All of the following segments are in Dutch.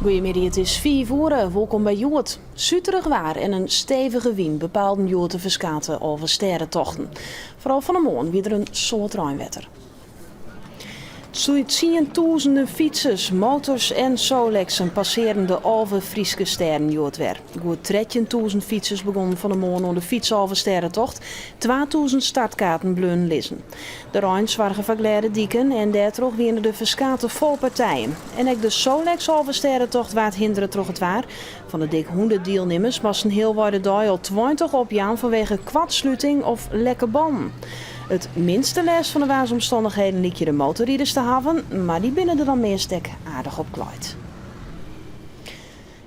Goedemiddag, het is 4 uur. Welkom bij Joert. Zuterig waar en een stevige wind bepaalden Joert de verskaten over sterrentochten. Vooral van de morgen weer er een soort ruimwetter. Tienduizenden fietsers, motors en Solexen passeren de Alve Frieske sterren Joert weer. Goed 13.000 fietsers begonnen van de morgen aan de fietsalve sterrentocht. 2000 startkaarten bleun lissen. De Rijns waren vergeleide dieken en daardoor winnen de verskaten vol partijen. En ook de Solex alve sterrentocht waard hinderen troch het waar. Van de dik 100 deelnemers was een heel wijde dag al 20 opjaan vanwege kwadsluiting of lekke banden. Het minste les van de waarsomstandigheden liet je de motorrieders te hebben, maar die binnen er dan meestek aardig op klooit.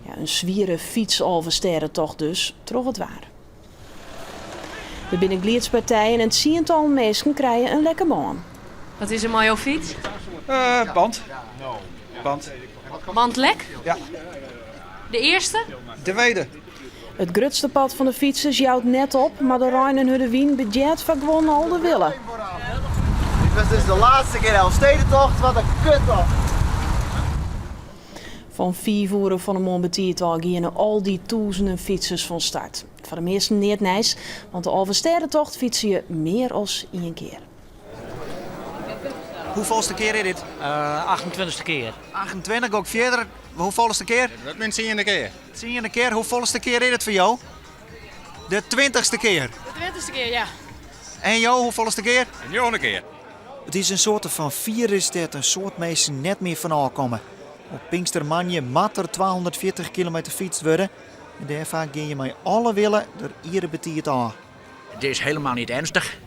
Ja, een zwiere fietsalve sterrentocht dus, troch het waar. De binnengliedspartijen en het tiental mensen krijgen een lekker baan. Wat is er maar jouw fiets? Band. Band. Bandlek? Ja. De eerste? De tweede. Het grutste pad van de fietsers jouwt net op, maar de Rijn en Huddewien budget vergwon al de willen. Dit was dus de laatste keer Elfstedentocht, wat een kuttocht. Van 4 uur van de Montbetiertal gingen al die duizenden fietsers van start. Voor de meesten niet nice, want de Alversterrentocht fiets je meer als 1 keer. Hoeveelste keer is dit? 28e keer. 28, ook verder. Hoeveelste keer? Dat bent 10e keer. 10e keer. Hoeveelste keer is het voor jou? De 20ste keer. De 20e keer, ja. En jou, hoeveelste keer? En nog een keer. Het is een soort van virus dat een soort mensen net meer van aankomen. Op Pinkstermanje mag er 240 kilometer fietst worden. En daarvan ga je met alle willen er iedere betiert aan. Het is helemaal niet ernstig.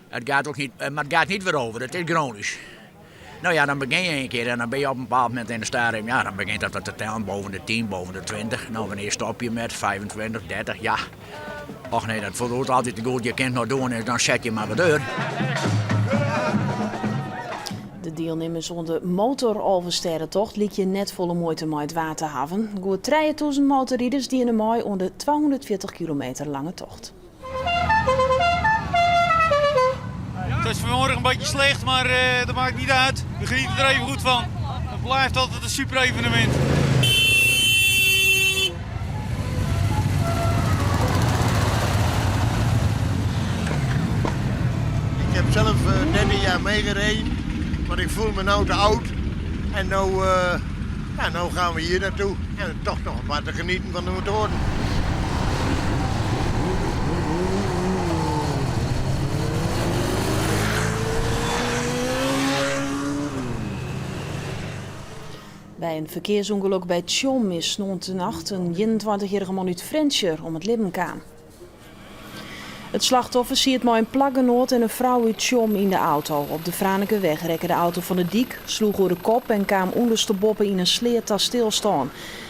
Het gaat ook niet, maar het gaat niet weer over. Het is chronisch. Nou ja, dan begin je een keer en dan ben je op een bepaald moment in de stadium. Ja, dan begint dat te tellen boven de 10, boven de 20. Nou, wanneer stop je met 25, 30? Ja. Och nee, dat voelt altijd te goed. Je kunt nog doen en dan zet je maar weer deur. De deelnemers aan de motor-Alversterrentocht liet je net volle moeite met het water hebben. Goed 3000 motorrieders die in de mei aan de 240 kilometer lange tocht. Het is vanmorgen een beetje slecht, maar dat maakt niet uit. We genieten er even goed van. Het blijft altijd een super evenement. Ik heb zelf 13 jaar meegereden, maar ik voel me nou te oud. En nou gaan we hier naartoe. En toch nog maar te genieten van de motoren. Bij een verkeersongeluk bij Tjom is nacht een 21-jarige man uit Frencher om het leven kwam. Het slachtoffer ziet maar een plakgenoot en een vrouw uit Tjom in de auto. Op de Franekeweg rekken de auto van de dik, sloeg door de kop en kwam ondersteboven in een sleertas stilstaan.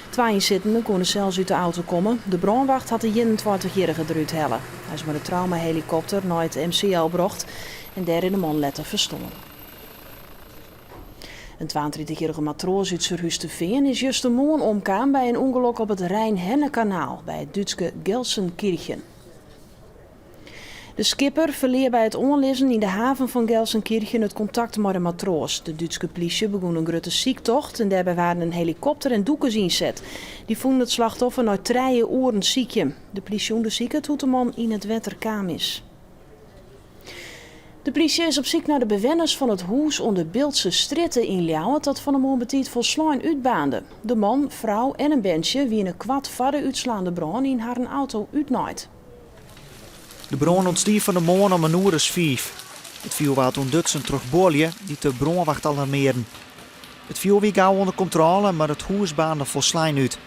2 inzittenden konden zelfs uit de auto komen. De brandwacht had de 21-jarige eruit hellen. Hij is met een traumahelikopter naar het MCL gebracht en daar in de man letter verstonden. Een 22-jarige matroos uit Surhusterveen is juist de morgen omkwam bij een ongeluk op het Rijn-Henne-kanaal bij het Duitse Gelsenkirchen. De skipper verleer bij het onlezen in de haven van Gelsenkirchen het contact met de matroos. De Duitse politie begon een grote ziektocht en daarbij waren een helikopter en doekens inzet. Die vonden het slachtoffer na 3 uur ziekje. De politie onderzoekt hoe de man in het water kwam is. De politie is op zoek naar de bewoners van het huis onder Beeldse Stritten in Ljouwen dat van de morgen volslijn uitbaande. De man, vrouw en een bandje wie een kwad verder uitslaande brand in haar auto uitnaaid. De bron ontstier van de morgen om 1:05. Het viel wat toen Dutsen terug bolje die de bronwacht alarmeerden. Het viel weer gauw onder controle, maar het huis baande volslijn uit.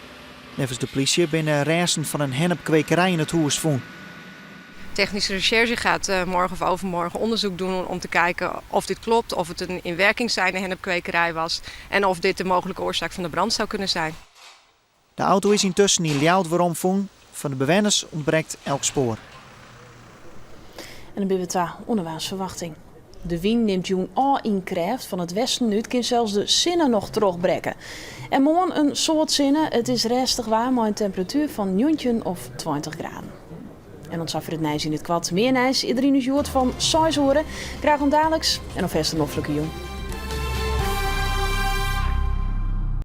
Nevens de politie binnen resten van een hennepkwekerij in het huis vonden. Technische recherche gaat morgen of overmorgen onderzoek doen om te kijken of dit klopt, of het een in werking zijnde hennepkwekerij was en of dit de mogelijke oorzaak van de brand zou kunnen zijn. De auto is intussen in Ljouwt weer omvonden. Van de bewoners ontbreekt elk spoor. En dan ben we het onderwijsverwachting. De wind neemt Joen al in kracht van het westen nu. Het kan zelfs de zinnen nog terugbrengen. En morgen een soort zinnen. Het is restig waar, maar een temperatuur van 19 of 20 graden. En ons voor het nijs in het kwad. Meer nijs, iedereen is van 6 horen. Graag om dadelijks en of nog vlekken jong.